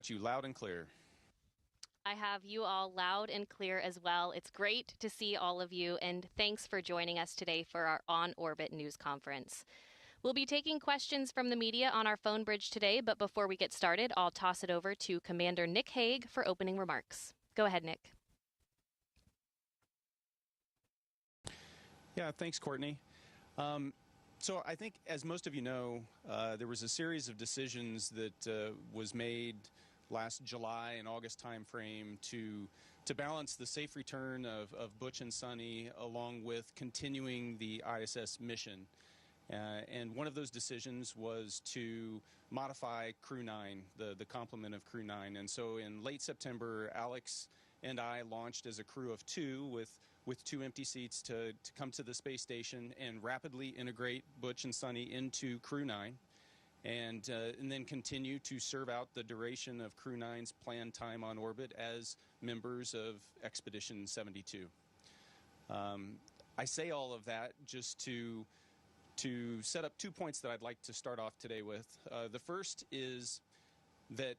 got you loud and clear. I have you all loud and clear as well. It's great to see all of you, and thanks for joining us today for our On Orbit news conference. We'll be taking questions from the media on our phone bridge today, but before we get started, I'll toss it over to Commander Nick Hague for opening remarks. Go ahead, Nick. Yeah, thanks, Courtney. So I think, as most of you know, there was a series of decisions that was made last July and August timeframe to balance the safe return of Butch and Suni along with continuing the ISS mission. And one of those decisions was to modify Crew 9, the complement of Crew 9. And so in late September, Alex and I launched as a crew of 2 with 2 empty seats to come to the space station and rapidly integrate Butch and Suni into Crew 9 and then continue to serve out the duration of Crew 9's planned time on orbit as members of Expedition 72. I say all of that just to set up 2 points that I'd like to start off today with. The first is that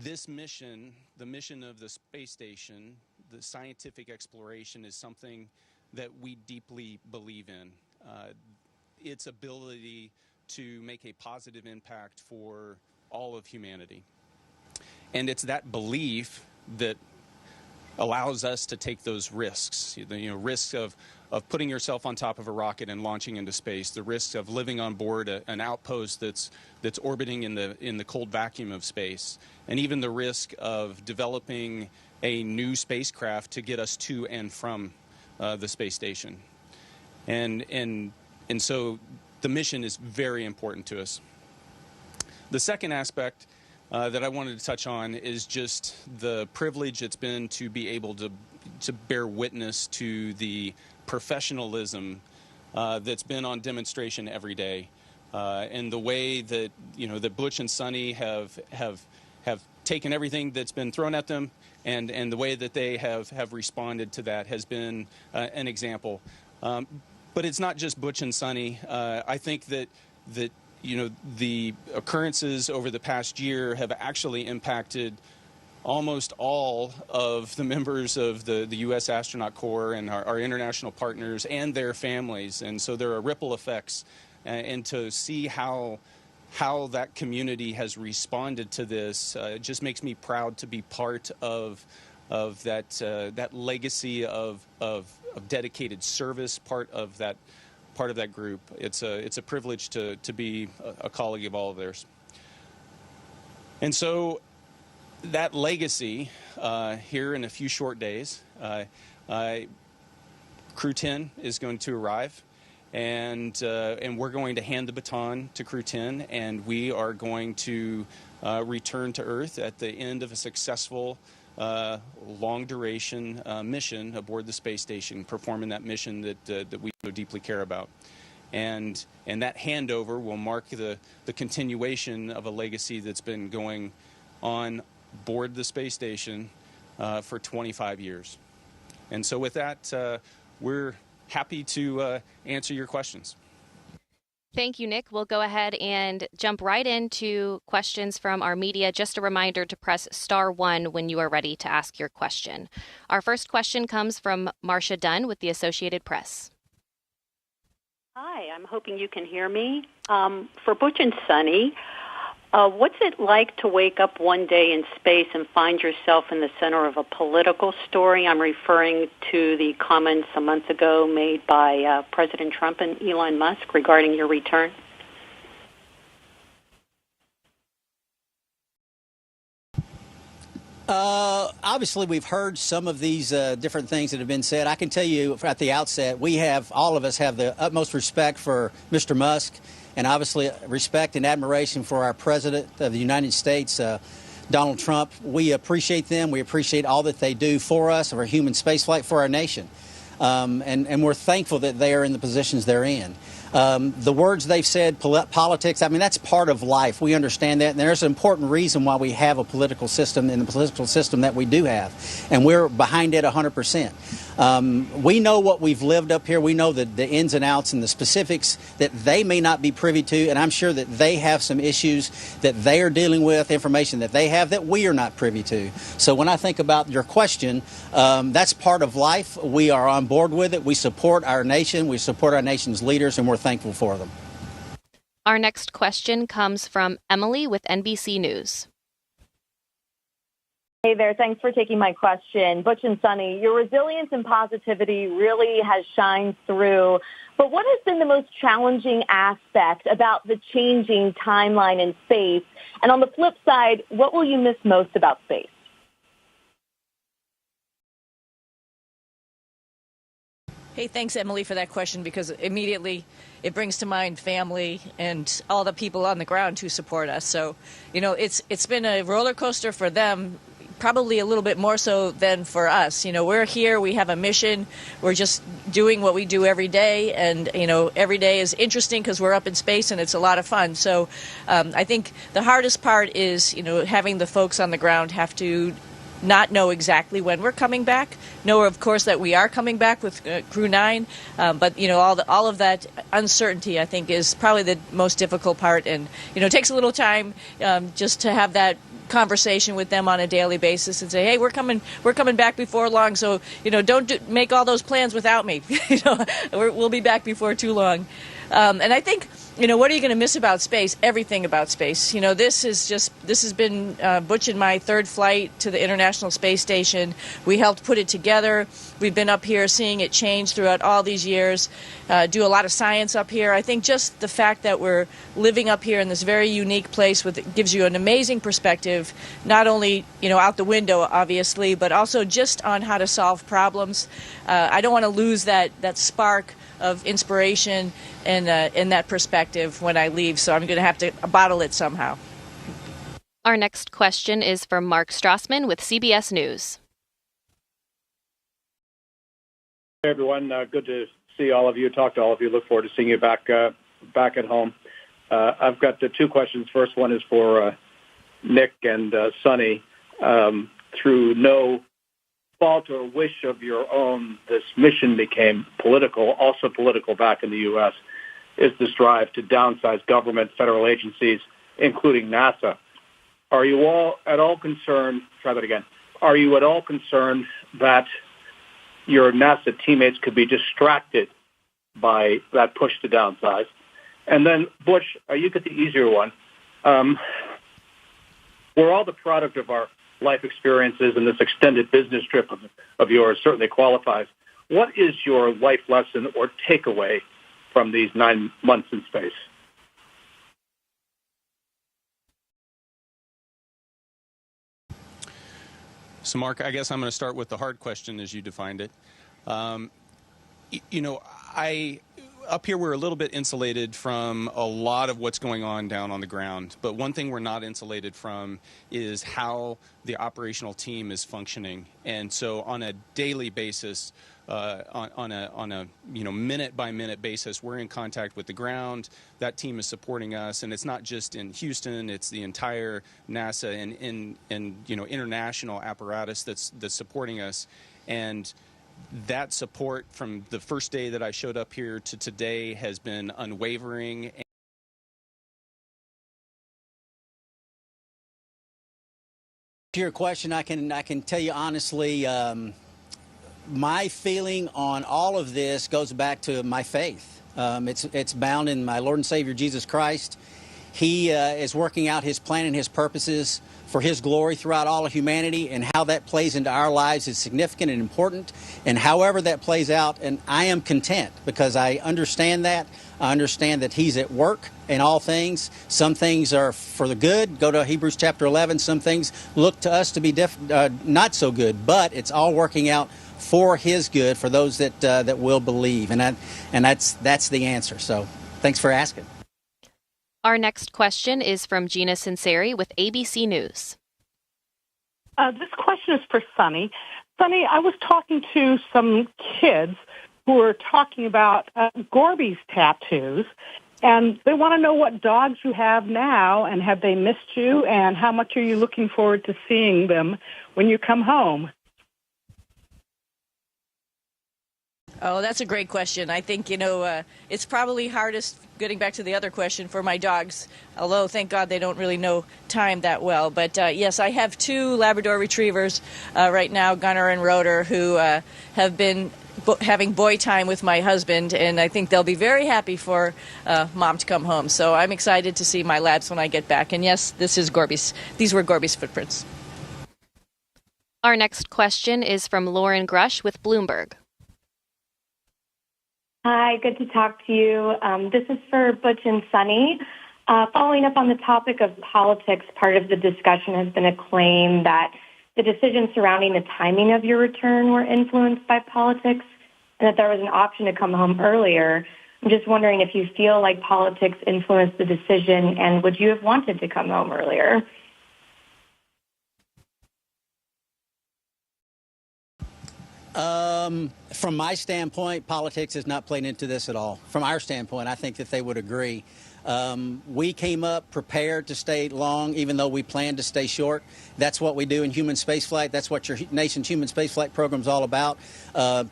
this mission, the mission of the space station, the scientific exploration, is something that we deeply believe in. Its ability to make a positive impact for all of humanity. And it's that belief that allows us to take those risks, risks of putting yourself on top of a rocket and launching into space, the risks of living on board an outpost that's orbiting in the cold vacuum of space, and even the risk of developing a new spacecraft to get us to and from the space station. And so the mission is very important to us. The second aspect that I wanted to touch on is just the privilege it's been to be able to bear witness to the professionalism that's been on demonstration every day, and the way that that Butch and Suni have taken everything that's been thrown at them, and the way that they have responded to that has been an example. But it's not just Butch and Suni. I think that the occurrences over the past year have actually impacted almost all of the members of the U.S. Astronaut Corps and our international partners and their families. And so there are ripple effects. And to see how that community has responded to this just makes me proud to be part of that legacy of dedicated service, part of that group. It's a privilege to be a colleague of all of theirs. And so that legacy, here in a few short days, Crew 10 is going to arrive, and we're going to hand the baton to Crew 10, and we are going to return to Earth at the end of a successful long-duration mission aboard the space station, performing that mission that we so deeply care about. And that handover will mark the continuation of a legacy that's been going on board the space station for 25 years. And so with that, we're happy to answer your questions. Thank you, Nick. We'll go ahead and jump right into questions from our media. Just a reminder to press *1 when you are ready to ask your question. Our first question comes from Marcia Dunn with the Associated Press. Hi, I'm hoping you can hear me. For Butch and Suni, what's it like to wake up one day in space and find yourself in the center of a political story? I'm referring to the comments a month ago made by President Trump and Elon Musk regarding your return. Obviously, we've heard some of these different things that have been said. I can tell you at the outset, all of us have the utmost respect for Mr. Musk, and obviously respect and admiration for our President of the United States, Donald Trump. We appreciate them. We appreciate all that they do for us, for human spaceflight, for our nation. And we're thankful that they are in the positions they're in. The words they've said, politics, I mean, that's part of life. We understand that. And there's an important reason why we have a political system and the political system that we do have. And we're behind it 100%. We know what we've lived up here. We know the ins and outs and the specifics that they may not be privy to. And I'm sure that they have some issues that they are dealing with, information that they have that we are not privy to. So when I think about your question, that's part of life. We are on board with it. We support our nation. We support our nation's leaders, and we're thankful for them. Our next question comes from Emily with NBC News. Hey there. Thanks for taking my question. Butch and Suni, your resilience and positivity really has shined through. But what has been the most challenging aspect about the changing timeline in space? And on the flip side, what will you miss most about space? Hey, thanks, Emily, for that question, because immediately it brings to mind family and all the people on the ground who support us. So, it's been a roller coaster for them, probably a little bit more so than for us. We're here, we have a mission, we're just doing what we do every day, and, every day is interesting because we're up in space and it's a lot of fun. So I think the hardest part is, having the folks on the ground have to not know exactly when we're coming back. Know, of course, that we are coming back with Crew 9, but all of that uncertainty, I think, is probably the most difficult part, and it takes a little time just to have that conversation with them on a daily basis and say, hey, we're coming back before long, so don't make all those plans without me. We'll be back before too long. And I think, what are you going to miss about space? Everything about space. This has been Butch and my third flight to the International Space Station. We helped put it together. We've been up here seeing it change throughout all these years, do a lot of science up here. I think just the fact that we're living up here in this very unique place gives you an amazing perspective, not only, out the window, obviously, but also just on how to solve problems. I don't want to lose that spark of inspiration and that perspective when I leave, so I'm going to have to bottle it somehow. Our next question is from Mark Strassman with CBS News. Hey, everyone. Good to see all of you, talk to all of you. Look forward to seeing you back at home. I've got two questions. First one is for Nick and Suni. Through no fault or wish of your own, this mission became political, also political back in the U.S., is this drive to downsize government, federal agencies, including NASA. Are you all at all concerned, try that again, are you at all concerned that your NASA teammates could be distracted by that push to downsize? And then, Butch, you get the easier one. We're all the product of our life experiences, and this extended business trip of yours certainly qualifies. What is your life lesson or takeaway from these 9 months in space? So, Mark, I guess I'm going to start with the hard question as you defined it. Up here, we're a little bit insulated from a lot of what's going on down on the ground. But one thing we're not insulated from is how the operational team is functioning. And so on a daily basis, on a minute-by-minute basis, we're in contact with the ground. That team is supporting us. And it's not just in Houston. It's the entire NASA and international apparatus that's supporting us. And that support from the first day that I showed up here to today has been unwavering. To your question, I can tell you honestly, my feeling on all of this goes back to my faith. It's bound in my Lord and Savior Jesus Christ. He is working out His plan and His purposes for His glory throughout all of humanity, and how that plays into our lives is significant and important. And however that plays out, and I am content because I understand that. I understand that He's at work in all things. Some things are for the good. Go to Hebrews chapter 11. Some things look to us to be not so good, but it's all working out for His good for those that will believe. And that's the answer. So thanks for asking. Our next question is from Gina Sinceri with ABC News. This question is for Suni. Suni, I was talking to some kids who are talking about Gorby's tattoos, and they want to know what dogs you have now, and have they missed you, and how much are you looking forward to seeing them when you come home? Oh, that's a great question. I think, it's probably hardest, getting back to the other question, for my dogs, although thank God they don't really know time that well. But yes, I have two Labrador Retrievers right now, Gunner and Rotor, who have been having boy time with my husband, and I think they'll be very happy for Mom to come home. So I'm excited to see my labs when I get back. And yes, these were Gorby's footprints. Our next question is from Lauren Grush with Bloomberg. Hi, good to talk to you. This is for Butch and Suni. Following up on the topic of politics, part of the discussion has been a claim that the decisions surrounding the timing of your return were influenced by politics and that there was an option to come home earlier. I'm just wondering if you feel like politics influenced the decision, and would you have wanted to come home earlier? From my standpoint, politics has not played into this at all. From our standpoint, I think that they would agree. We came up prepared to stay long, even though we planned to stay short. That's what we do in human spaceflight. That's what your nation's human spaceflight program is all about,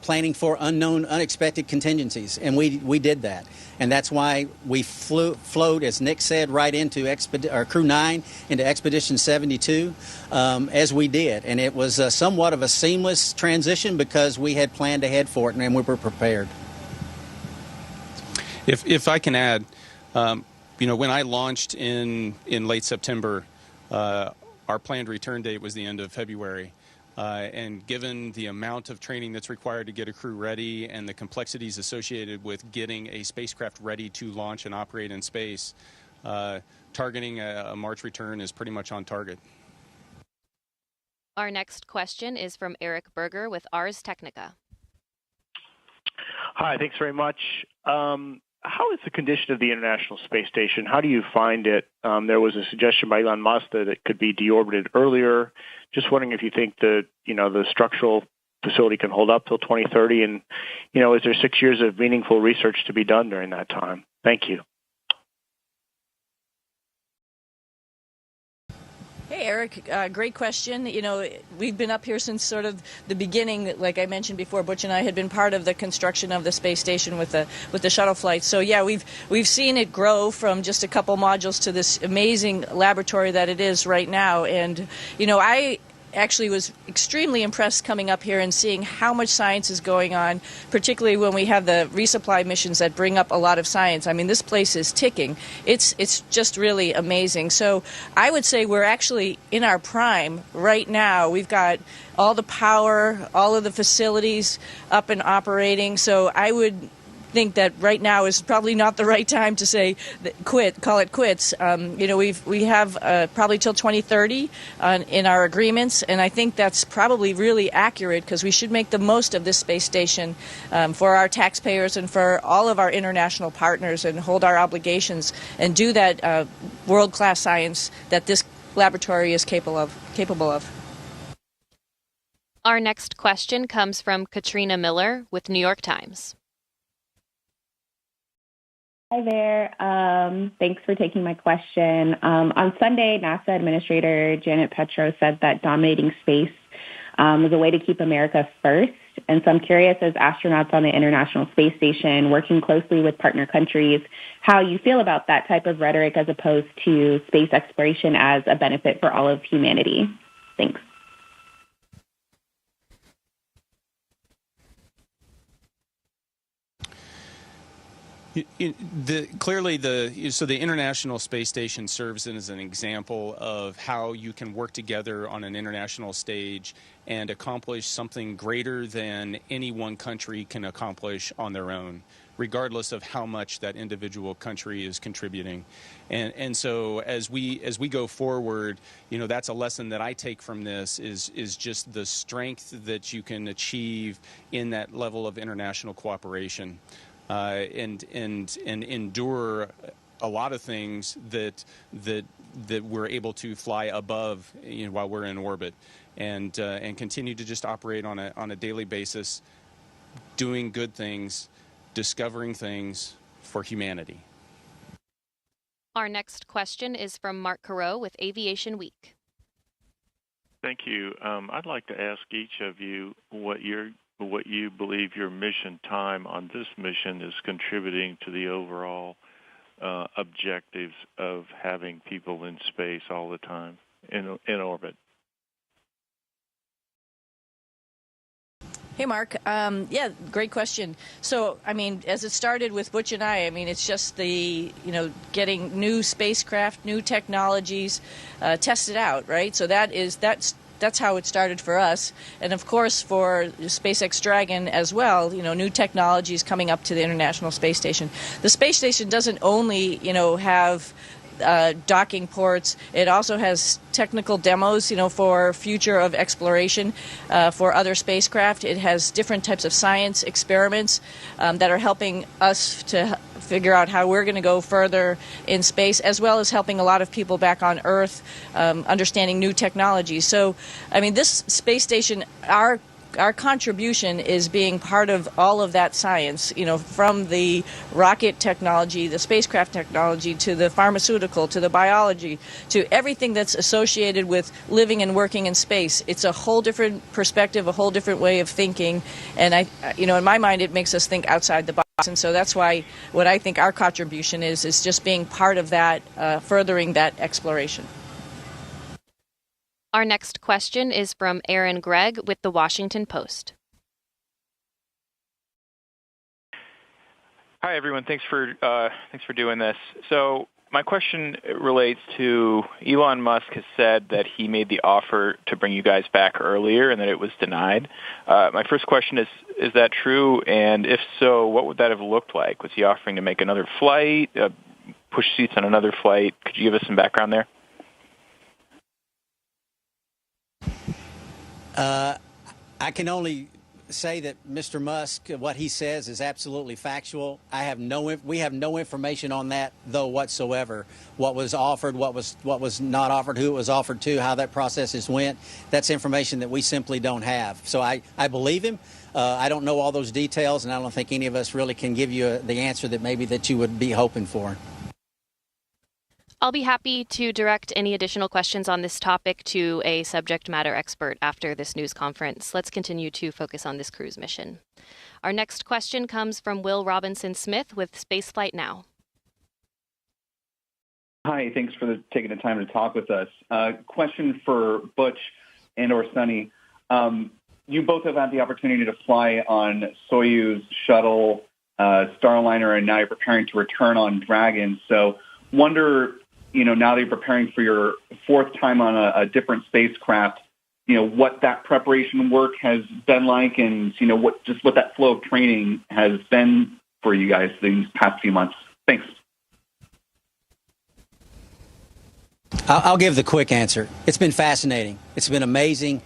planning for unknown, unexpected contingencies. And we did that. And that's why we flowed, as Nick said, right into Crew 9, into Expedition 72, as we did. And it was somewhat of a seamless transition because we had planned ahead for it and we were prepared. If I can add, when I launched in late September, our planned return date was the end of February. And given the amount of training that's required to get a crew ready and the complexities associated with getting a spacecraft ready to launch and operate in space, targeting a March return is pretty much on target. Our next question is from Eric Berger with Ars Technica. Hi, thanks very much. How is the condition of the International Space Station? How do you find it? There was a suggestion by Elon Musk that it could be deorbited earlier. Just wondering if you think the structural facility can hold up till 2030, and is there 6 years of meaningful research to be done during that time? Thank you. Hey, Eric, great question. We've been up here since sort of the beginning. Like I mentioned before, Butch and I had been part of the construction of the space station with the shuttle flight. So yeah, we've seen it grow from just a couple modules to this amazing laboratory that it is right now. And I actually was extremely impressed coming up here and seeing how much science is going on, particularly when we have the resupply missions that bring up a lot of science. I mean, this place is ticking. It's just really amazing. So I would say we're actually in our prime right now. We've got all the power, all of the facilities up and operating. So I would think that right now is probably not the right time to say call it quits. We have probably till 2030 in our agreements, and I think that's probably really accurate because we should make the most of this space station for our taxpayers and for all of our international partners and hold our obligations and do that world-class science that this laboratory is capable of. Our next question comes from Katrina Miller with New York Times. Hi there. Thanks for taking my question. On Sunday, NASA Administrator Janet Petro said that dominating space was a way to keep America first. And so I'm curious, as astronauts on the International Space Station, working closely with partner countries, how you feel about that type of rhetoric as opposed to space exploration as a benefit for all of humanity. Thanks. Clearly, the International Space Station serves as an example of how you can work together on an international stage and accomplish something greater than any one country can accomplish on their own, regardless of how much that individual country is contributing. And so as we go forward, that's a lesson that I take from this is just the strength that you can achieve in that level of international cooperation. And endure a lot of things that we're able to fly above while we're in orbit, and continue to just operate on a daily basis, doing good things, discovering things for humanity. Our next question is from Mark Carreau with Aviation Week. Thank you. I'd like to ask each of you what you believe your mission time on this mission is contributing to the overall objectives of having people in space all the time in orbit. Hey, Mark. Yeah, great question. So, I mean, as it started with Butch and I mean, it's just the, getting new spacecraft, new technologies tested out, right? So that's how it started for us. And, of course, for SpaceX Dragon as well, new technologies coming up to the International Space Station. The space station doesn't only, have docking ports. It also has technical demos, for future of exploration for other spacecraft. It has different types of science experiments that are helping us to figure out how we're going to go further in space, as well as helping a lot of people back on Earth understanding new technologies. So, I mean, this space station, our contribution is being part of all of that science, from the rocket technology, the spacecraft technology, to the pharmaceutical, to the biology, to everything that's associated with living and working in space. It's a whole different perspective, a whole different way of thinking. And in my mind, it makes us think outside the box. And so that's why what I think our contribution is just being part of that, furthering that exploration. Our next question is from Aaron Gregg with The Washington Post. Hi, everyone. Thanks for doing this. So my question relates to Elon Musk has said that he made the offer to bring you guys back earlier and that it was denied. My first question is that true? And if so, what would that have looked like? Was he offering to make another flight, push seats on another flight? Could you give us some background there? I can only say that Mr. Musk, what he says is absolutely factual. We have no information on that, though, whatsoever. What was offered, what was not offered, who it was offered to, how that process went. That's information that we simply don't have. So I believe him. I don't know all those details, and I don't think any of us really can give you the answer that you would be hoping for. I'll be happy to direct any additional questions on this topic to a subject matter expert after this news conference. Let's continue to focus on this cruise mission. Our next question comes from Will Robinson Smith with Spaceflight Now. Hi, thanks for taking the time to talk with us. Question for Butch and or Suni. You both have had the opportunity to fly on Soyuz shuttle, Starliner, and now you're preparing to return on Dragon. So wonder, now that you're preparing for your fourth time on a different spacecraft, what that preparation work has been like, and what that flow of training has been for you guys these past few months. Thanks. I'll give the quick answer. It's been fascinating. It's been amazing.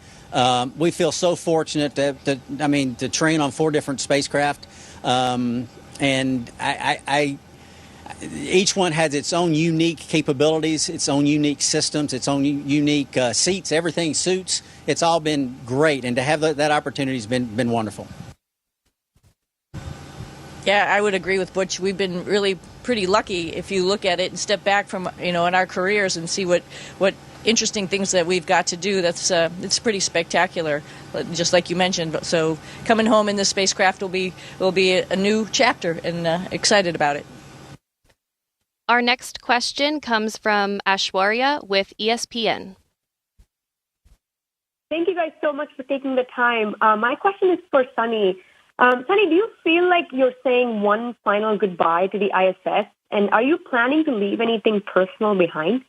We feel so fortunate to train on 4 different spacecraft, and each one has its own unique capabilities, its own unique systems, its own unique seats, everything suits. It's all been great, and to have that opportunity has been wonderful. Yeah, I would agree with Butch. We've been really pretty lucky if you look at it and step back from, in our careers and see what interesting things that we've got to do. That's it's pretty spectacular, just like you mentioned. So coming home in this spacecraft will be a new chapter, and excited about it. Our next question comes from Ashwarya with ESPN. Thank you guys so much for taking the time. My question is for Suni. Suni, do you feel like you're saying one final goodbye to the ISS? And are you planning to leave anything personal behind?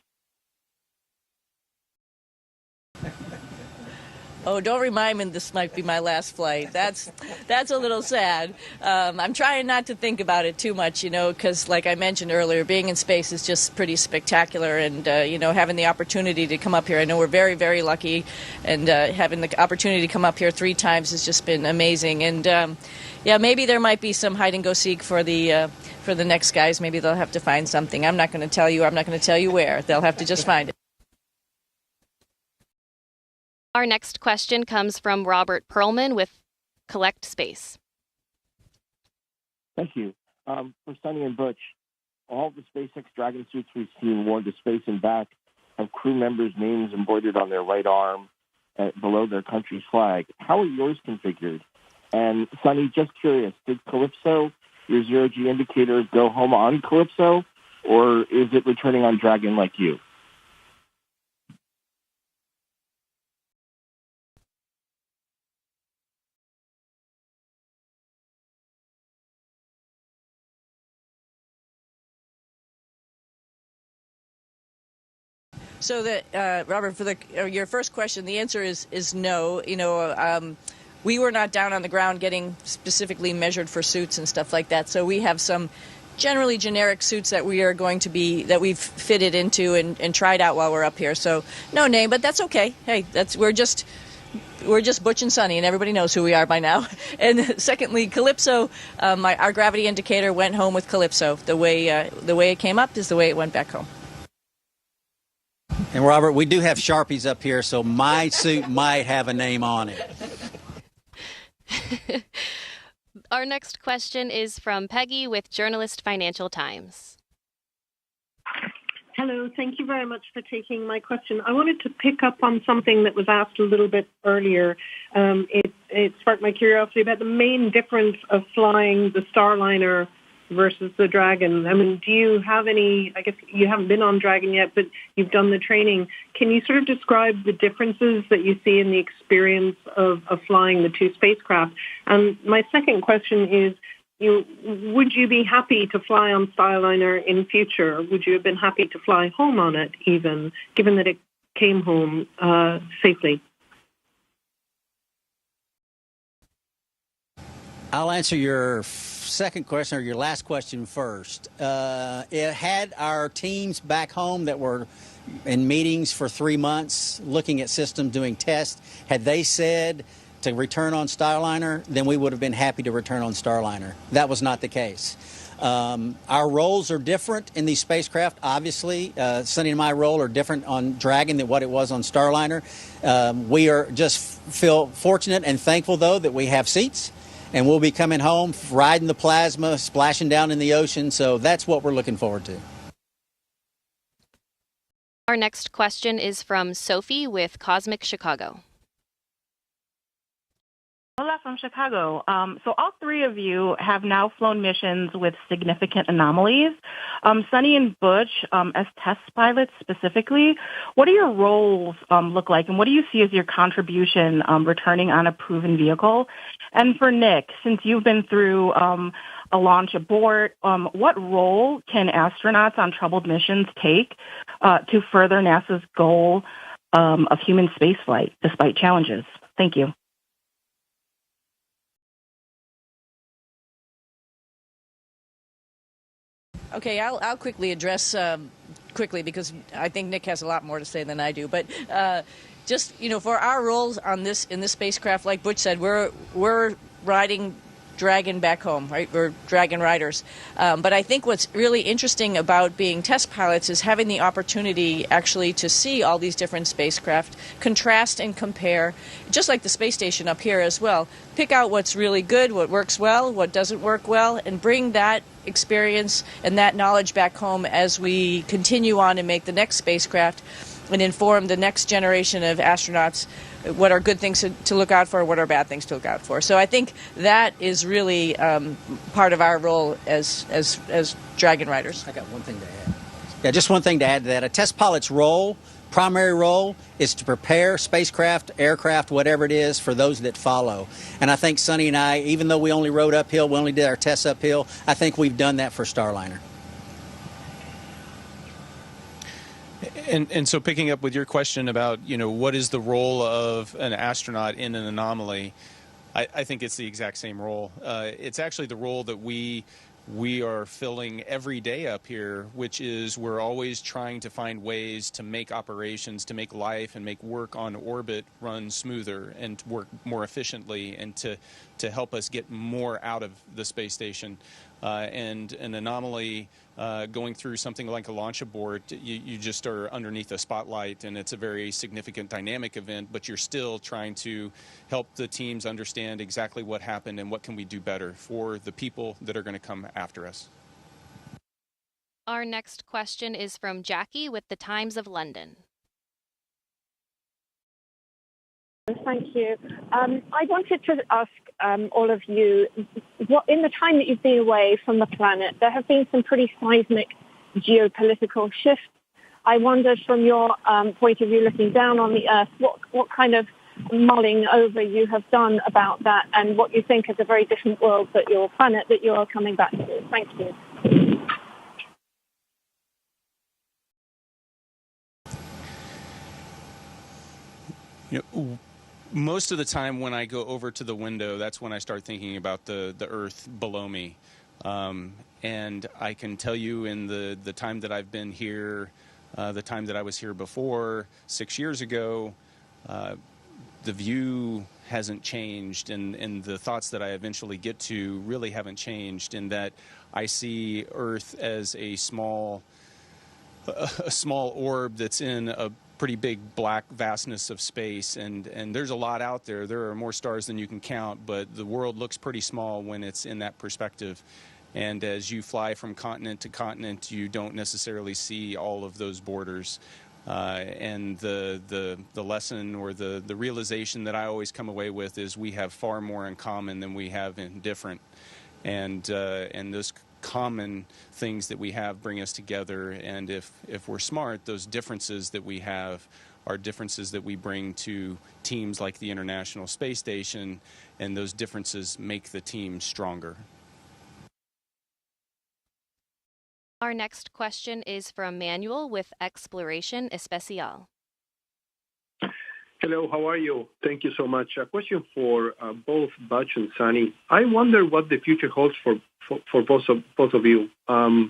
Oh, don't remind me this might be my last flight. That's a little sad. I'm trying not to think about it too much, because like I mentioned earlier, being in space is just pretty spectacular. And, having the opportunity to come up here, I know we're very, very lucky. And having the opportunity to come up here 3 times has just been amazing. And, maybe there might be some hide and go seek for the next guys. Maybe they'll have to find something. I'm not going to tell you. I'm not going to tell you where. They'll have to just find it. Our next question comes from Robert Perlman with Collect Space. Thank you. For Suni and Butch, all the SpaceX Dragon suits we've seen worn to space and back have crew members' names embroidered on their right arm below their country's flag. How are yours configured? And Suni, just curious, did Calypso, your zero-G indicator, go home on Calypso, or is it returning on Dragon like you? So that Robert, for your first question, the answer is no. We were not down on the ground getting specifically measured for suits and stuff like that. So we have some generally generic suits that we've fitted into and tried out while we're up here. So no name, but that's okay. Hey, we're just Butch and Suni, and everybody knows who we are by now. And secondly, Calypso, our gravity indicator went home with Calypso. The way it came up is the way it went back home. And Robert, we do have Sharpies up here, so my suit might have a name on it. Our next question is from Peggy with Journalist Financial Times. Hello, thank you very much for taking my question. I wanted to pick up on something that was asked a little bit earlier. It sparked my curiosity about the main difference of flying the Starliner versus the Dragon. I mean, do you have any, I guess you haven't been on Dragon yet, but you've done the training. Can you sort of describe the differences that you see in the experience of flying the two spacecraft? And my second question is, would you be happy to fly on Starliner in future? Would you have been happy to fly home on it even, given that it came home safely? I'll answer your second question, or your last question first. It had our teams back home that were in meetings for 3 months looking at systems, doing tests. Had they said to return on Starliner, then we would have been happy to return on Starliner. That was not the case. Our roles are different in these spacecraft. Obviously, Suni and my role are different on Dragon than what it was on Starliner. We are just feel fortunate and thankful, though, that we have seats. And we'll be coming home, riding the plasma, splashing down in the ocean. So that's what we're looking forward to. Our next question is from Sophie with Cosmic Chicago. Hola from Chicago. So all three of you have now flown missions with significant anomalies. Suni and Butch, as test pilots specifically, what do your roles look like, and what do you see as your contribution returning on a proven vehicle? And for Nick, since you've been through a launch abort, what role can astronauts on troubled missions take to further NASA's goal of human spaceflight despite challenges? Thank you. Okay, I'll quickly address quickly because I think Nick has a lot more to say than I do. But just for our roles on this spacecraft, like Butch said, we're riding Dragon back home, right? We're Dragon riders. But I think what's really interesting about being test pilots is having the opportunity actually to see all these different spacecraft, contrast and compare, just like the space station up here as well. Pick out what's really good, what works well, what doesn't work well, and bring that experience and that knowledge back home as we continue on and make the next spacecraft and inform the next generation of astronauts what are good things to look out for, what are bad things to look out for. So I think that is really part of our role as Dragon riders. I got one thing to add. Yeah, just one thing to add to that. A test pilot's role, primary role, is to prepare spacecraft, aircraft, whatever it is, for those that follow. And I think Suni and I, even though we only rode uphill, we only did our tests uphill, I think we've done that for Starliner. And so picking up with your question about, what is the role of an astronaut in an anomaly, I think it's the exact same role. It's actually the role that we are filling every day up here, which is we're always trying to find ways to make operations, to make life and make work on orbit run smoother and to work more efficiently and to help us get more out of the space station. and an anomaly going through something like a launch abort, you just are underneath a spotlight, and it's a very significant dynamic event, but you're still trying to help the teams understand exactly what happened and what can we do better for the people that are going to come after us. Our next question is from Jackie with the Times of London. Thank you. I wanted to ask all of you, what in the time that you've been away from the planet, there have been some pretty seismic geopolitical shifts. I wondered from your point of view, looking down on the Earth, what kind of mulling over you have done about that and what you think is a very different world that your planet that you're coming back to. Thank you. Most of the time when I go over to the window, that's when I start thinking about the Earth below me. And I can tell you in the time that I've been here, the time that I was here before, 6 years ago, the view hasn't changed, and the thoughts that I eventually get to really haven't changed, in that I see Earth as a small orb that's in a pretty big black vastness of space, and there's a lot out there. There are more stars than you can count, but the world looks pretty small when it's in that perspective. And as you fly from continent to continent, you don't necessarily see all of those borders. And the lesson or the realization that I always come away with is we have far more in common than we have in different. And those common things that we have bring us together, and if we're smart, those differences that we have are differences that we bring to teams like the International Space Station, and those differences make the team stronger. Our next question is from Manuel with Exploration Especial. Hello, how are you? Thank you so much. A question for both Butch and Suni. I wonder what the future holds for both of you. I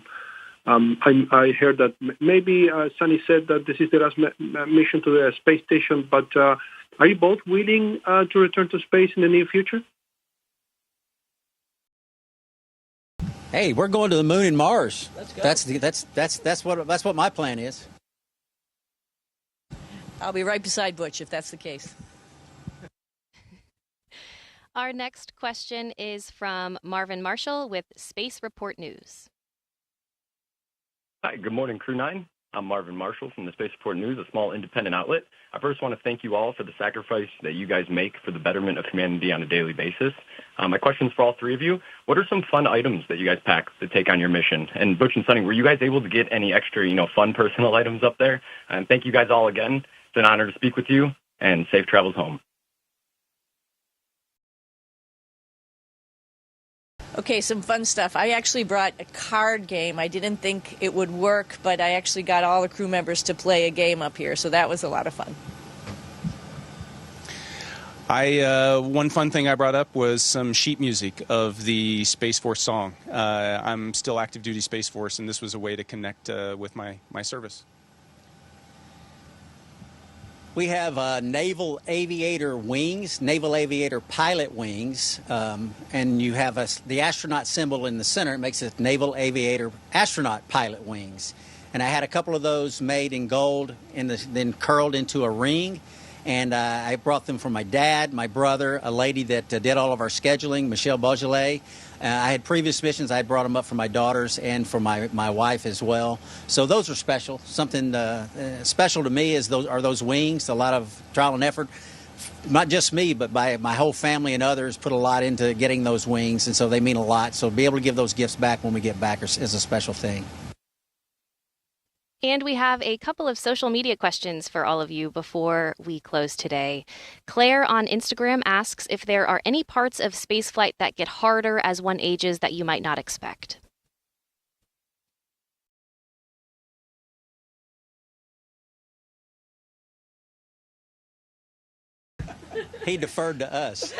heard that maybe Suni said that this is the last mission to the space station, but are you both willing to return to space in the near future? Hey, we're going to the moon and Mars. Let's go. That's what my plan is. I'll be right beside Butch if that's the case. Our next question is from Marvin Marshall with Space Report News. Hi, good morning, Crew 9. I'm Marvin Marshall from the Space Report News, a small independent outlet. I first want to thank you all for the sacrifice that you guys make for the betterment of humanity on a daily basis. My question's for all three of you. What are some fun items that you guys pack to take on your mission? And Butch and Suni, were you guys able to get any extra, fun personal items up there? And thank you guys all again. It's an honor to speak with you, and safe travels home. Okay, some fun stuff. I actually brought a card game. I didn't think it would work, but I actually got all the crew members to play a game up here, so that was a lot of fun. One fun thing I brought up was some sheet music of the Space Force song. I'm still active duty Space Force, and this was a way to connect with my service. We have naval aviator wings, naval aviator pilot wings, and you have the astronaut symbol in the center. It makes it naval aviator astronaut pilot wings. And I had a couple of those made in gold and then curled into a ring. And I brought them from my dad, my brother, a lady that did all of our scheduling, Michelle Beaujolais. I had previous missions. I had brought them up for my daughters and for my wife as well. So those are special. Something special to me is those wings. A lot of trial and effort. Not just me, but by my whole family and others put a lot into getting those wings, and so they mean a lot. So to be able to give those gifts back when we get back is a special thing. And we have a couple of social media questions for all of you before we close today. Claire on Instagram asks if there are any parts of spaceflight that get harder as one ages that you might not expect. He deferred to us.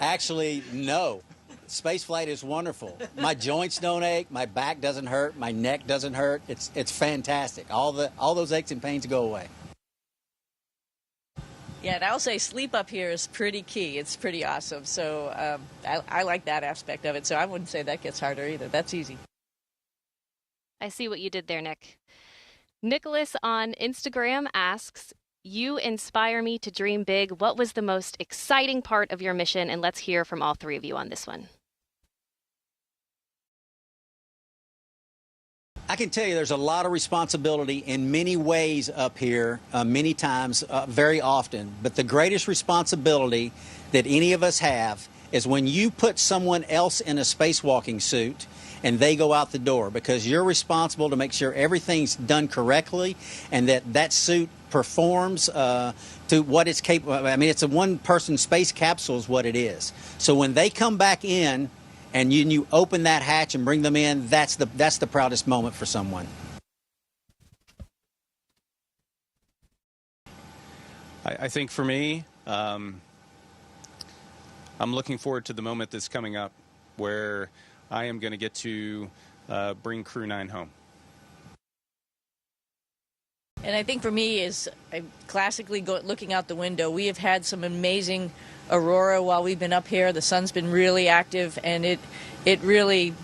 Actually, no. Spaceflight is wonderful. My joints don't ache. My back doesn't hurt. My neck doesn't hurt. It's fantastic. All those aches and pains go away. Yeah, and I'll say sleep up here is pretty key. It's pretty awesome. So I like that aspect of it. So I wouldn't say that gets harder either. That's easy. I see what you did there, Nick. Nicholas on Instagram asks, you inspire me to dream big. What was the most exciting part of your mission? And let's hear from all three of you on this one. I can tell you there's a lot of responsibility in many ways up here, many times, very often. But the greatest responsibility that any of us have is when you put someone else in a spacewalking suit and they go out the door, because you're responsible to make sure everything's done correctly and that that suit performs to what it's capable of. I mean, it's a one-person space capsule is what it is. So when they come back in, and you open that hatch and bring them in, that's the proudest moment for someone. I think for me, I'm looking forward to the moment that's coming up where I am going to get to bring Crew 9 home. And I think for me is classically looking out the window. We have had some amazing aurora while we've been up here. The sun's been really active, and it really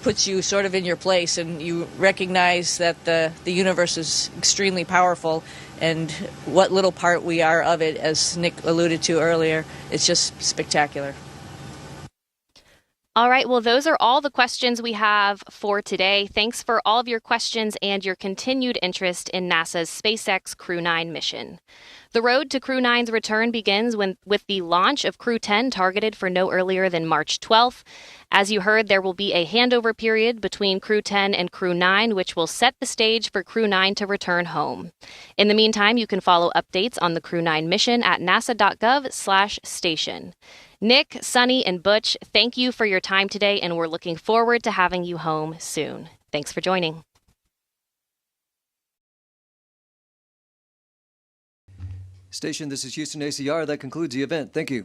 puts you sort of in your place, and you recognize that the universe is extremely powerful, and what little part we are of it, as Nick alluded to earlier, it's just spectacular. All right, well, those are all the questions we have for today. Thanks for all of your questions and your continued interest in NASA's SpaceX Crew 9 mission. The road to Crew 9's return begins with the launch of Crew 10 targeted for no earlier than March 12th. As you heard, there will be a handover period between Crew 10 and Crew 9, which will set the stage for Crew 9 to return home. In the meantime, you can follow updates on the Crew 9 mission at nasa.gov/station. Nick, Suni, and Butch, thank you for your time today, and we're looking forward to having you home soon. Thanks for joining. Station, this is Houston ACR. That concludes the event. Thank you.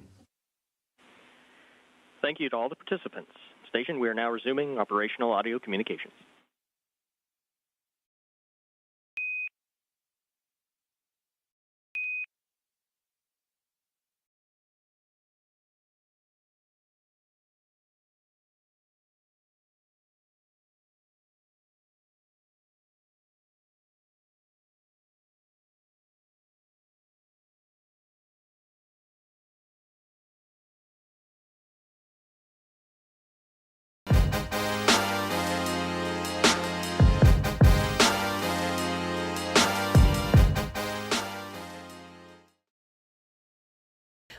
Thank you to all the participants. Station, we are now resuming operational audio communications.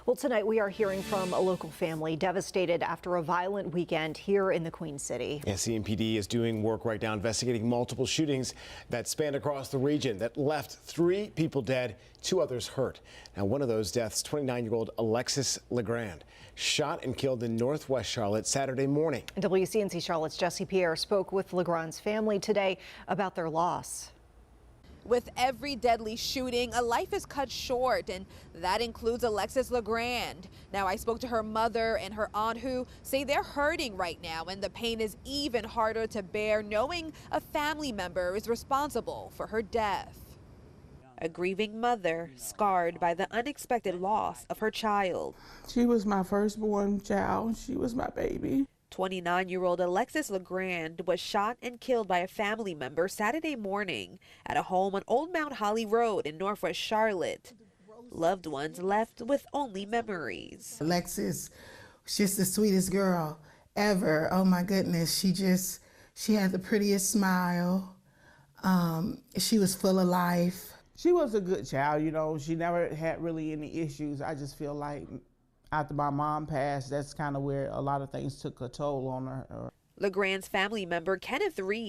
Well, tonight we are hearing from a local family devastated after a violent weekend here in the Queen City. Yeah, CMPD is doing work right now investigating multiple shootings that spanned across the region that left 3 people dead, 2 others hurt. Now, one of those deaths, 29-year-old Alexis Legrand, shot and killed in Northwest Charlotte Saturday morning. WCNC Charlotte's Jesse Pierre spoke with Legrand's family today about their loss. With every deadly shooting, a life is cut short, and that includes Alexis Legrand. Now, I spoke to her mother and her aunt, who say they're hurting right now, and the pain is even harder to bear knowing a family member is responsible for her death. A grieving mother scarred by the unexpected loss of her child. She was my firstborn child. She was my baby. 29-year-old Alexis Legrand was shot and killed by a family member Saturday morning at a home on Old Mount Holly Road in Northwest Charlotte. Loved ones left with only memories. Alexis, she's the sweetest girl ever. Oh my goodness, she had the prettiest smile. She was full of life. She was a good child, you know. She never had really any issues. I just feel like after my mom passed, that's kind of where a lot of things took a toll on her. Legrand's family member Kenneth Reed